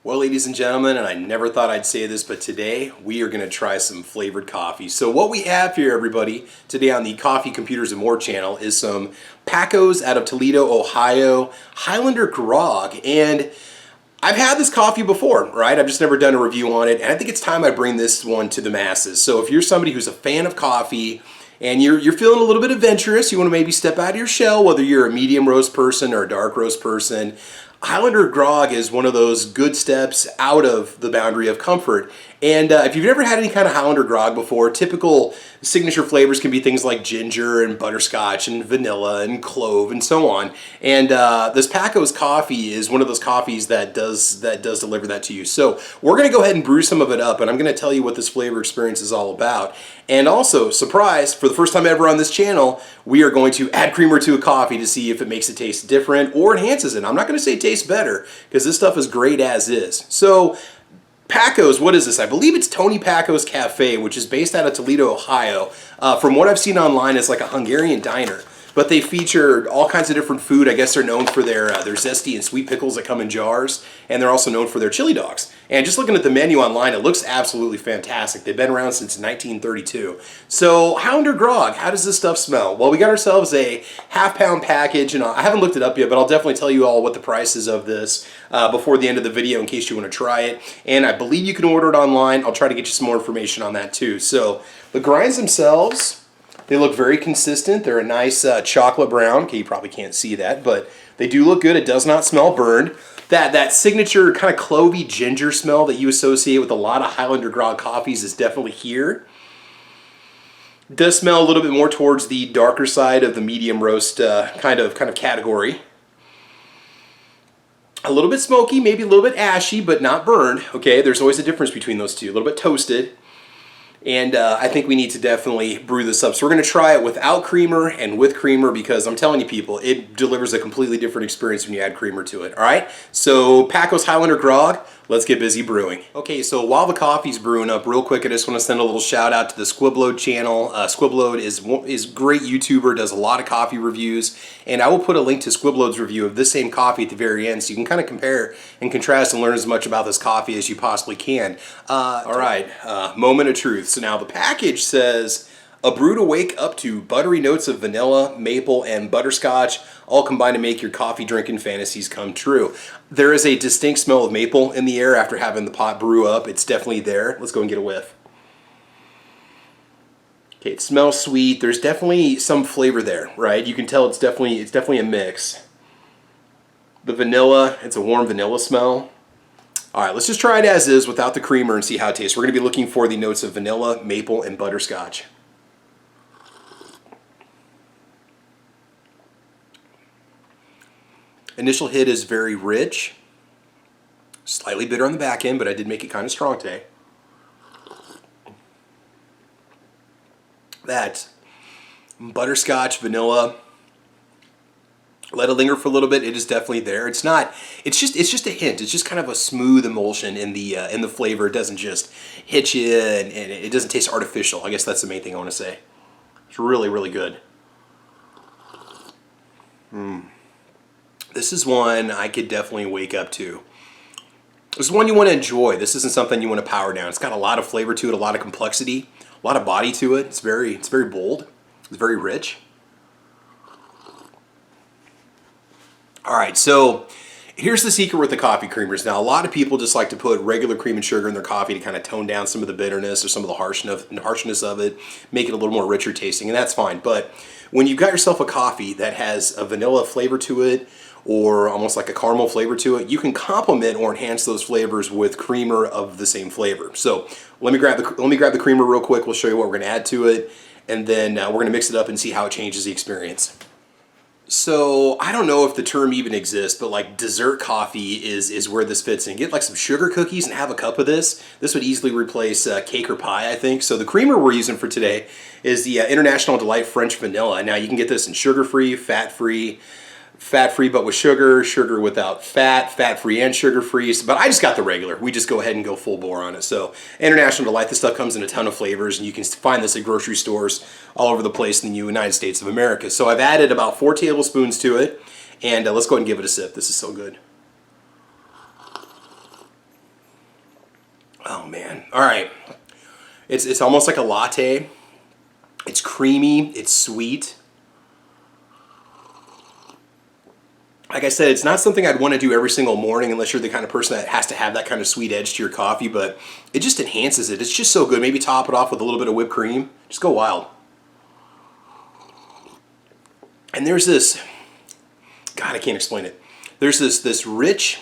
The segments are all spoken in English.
Well, ladies and gentlemen, and I never thought I'd say this, but today we are going to try some flavored coffee. So what we have here, everybody, today on the Coffee, Computers, and More channel is some Packo's out of Toledo, Ohio, Highlander Grogg. And I've had this coffee before, right? I've just never done a review on it, and I think it's time I bring this one to the masses. So if you're somebody who's a fan of coffee, and you're feeling a little bit adventurous, you want to maybe step out of your shell, whether you're a medium roast person or a dark roast person, Highlander Grogg is one of those good steps out of the boundary of comfort. And if you've never had any kind of Highlander Grogg before, typical signature flavors can be things like ginger and butterscotch and vanilla and clove and so on. And this Packo's coffee is one of those coffees that does deliver that to you. So we're going to go ahead and brew some of it up, and I'm going to tell you what this flavor experience is all about. And also, surprise, for the first time ever on this channel, we are going to add creamer to a coffee to see if it makes it taste different or enhances it. I'm not going to say it tastes better, because this stuff is great as is. So Packo's, what is this? I believe it's Tony Packo's Cafe, which is based out of Toledo, Ohio. From what I've seen online, it's like a Hungarian diner. But they feature all kinds of different food. I guess they're known for their zesty and sweet pickles that come in jars. And they're also known for their chili dogs. And just looking at the menu online, it looks absolutely fantastic. They've been around since 1932. So Highlander Grogg, how does this stuff smell? Well, we got ourselves a half-pound package. And I haven't looked it up yet, but I'll definitely tell you all what the price is of this before the end of the video in case you want to try it. And I believe you can order it online. I'll try to get you some more information on that too. So the grinds themselves, they look very consistent. They're a nice chocolate brown. Okay, you probably can't see that, but they do look good. It does not smell burned. That signature kind of clovey ginger smell that you associate with a lot of Highlander Grogg coffees is definitely here. It does smell a little bit more towards the darker side of the medium roast kind of category. A little bit smoky, maybe a little bit ashy, but not burned. Okay, there's always a difference between those two. A little bit toasted. And I think we need to definitely brew this up. So we're going to try it without creamer and with creamer, because I'm telling you people, it delivers a completely different experience when you add creamer to it. All right? So Packo's Highlander Grogg, let's get busy brewing. Okay, so while the coffee's brewing up, real quick, I just want to send a little shout out to the Squiblode channel. Squiblode is a great YouTuber, does a lot of coffee reviews, and I will put a link to Squiblode's review of this same coffee at the very end, so you can kind of compare and contrast and learn as much about this coffee as you possibly can. All right, moment of truth. So now the package says, a brew to wake up to buttery notes of vanilla, maple, and butterscotch, all combined to make your coffee drinking fantasies come true. There is a distinct smell of maple in the air after having the pot brew up. It's definitely there. Let's go and get a whiff. Okay, it smells sweet. There's definitely some flavor there, right? You can tell it's definitely a mix. The vanilla, it's a warm vanilla smell. All right, let's just try it as is without the creamer and see how it tastes. We're going to be looking for the notes of vanilla, maple, and butterscotch. Initial hit is very rich, slightly bitter on the back end, but I did make it kind of strong today. That butterscotch, vanilla, let it linger for a little bit. It is definitely there. It's just a hint. It's just kind of a smooth emulsion in the flavor. It doesn't just hit you, and it doesn't taste artificial. I guess that's the main thing I want to say. It's really, really good. This is one I could definitely wake up to. This is one you want to enjoy. This isn't something you want to power down. It's got a lot of flavor to it, a lot of complexity, a lot of body to it. It's very bold. It's very rich. All right, so here's the secret with the coffee creamers. Now, a lot of people just like to put regular cream and sugar in their coffee to kind of tone down some of the bitterness or some of the harshness of it, make it a little more richer tasting, and that's fine. But when you've got yourself a coffee that has a vanilla flavor to it, or almost like a caramel flavor to it, you can complement or enhance those flavors with creamer of the same flavor. So let me grab the creamer real quick. We'll show you what we're going to add to it, and then we're going to mix it up and see how it changes the experience. So I don't know if the term even exists, but like dessert coffee is where this fits in. Get like some sugar cookies and have a cup of this. This would easily replace cake or pie, I think. So the creamer we're using for today is the International Delight French Vanilla. Now you can get this in sugar-free, fat-free but with sugar, sugar without fat, fat-free and sugar-free. But I just got the regular. We just go ahead and go full bore on it. So International Delight, this stuff comes in a ton of flavors, and you can find this at grocery stores all over the place in the United States of America. So I've added about 4 tablespoons to it, and let's go ahead and give it a sip. This is so good. Oh man. All right. It's almost like a latte. It's creamy, it's sweet. Like I said, it's not something I'd want to do every single morning unless you're the kind of person that has to have that kind of sweet edge to your coffee, but it just enhances it. It's just so good. Maybe top it off with a little bit of whipped cream. Just go wild. And there's this, God, I can't explain it. There's this rich,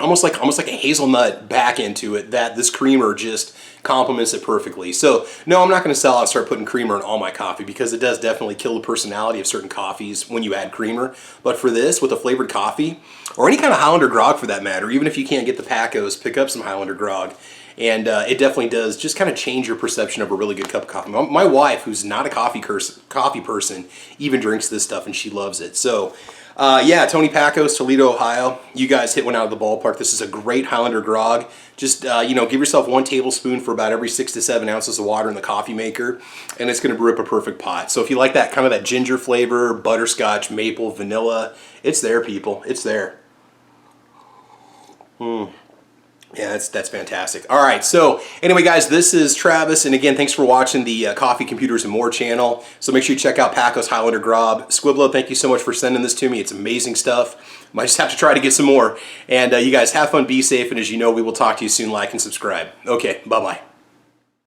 almost like a hazelnut back into it that this creamer just complements it perfectly. So no, I'm not going to sell out and start putting creamer in all my coffee because it does definitely kill the personality of certain coffees when you add creamer. But for this, with a flavored coffee, or any kind of Highlander Grogg for that matter, even if you can't get the Packos, pick up some Highlander Grogg. And it definitely does just kind of change your perception of a really good cup of coffee. My wife, who's not a coffee person, even drinks this stuff and she loves it. So yeah, Tony Packo's, Toledo, Ohio. You guys hit one out of the ballpark. This is a great Highlander Grogg. Just, you know, give yourself 1 tablespoon for about every 6 to 7 ounces of water in the coffee maker, and it's going to brew up a perfect pot. So if you like that kind of that ginger flavor, butterscotch, maple, vanilla, it's there, people. It's there. Yeah, that's fantastic. All right, so anyway, guys, this is Travis, and again, thanks for watching the Coffee, Computers, and More channel. So make sure you check out Packo's Highlander Grogg. Squiblo, thank you so much for sending this to me. It's amazing stuff. Might just have to try to get some more. And you guys have fun, be safe, and as you know, we will talk to you soon. Like and subscribe. Okay, bye-bye.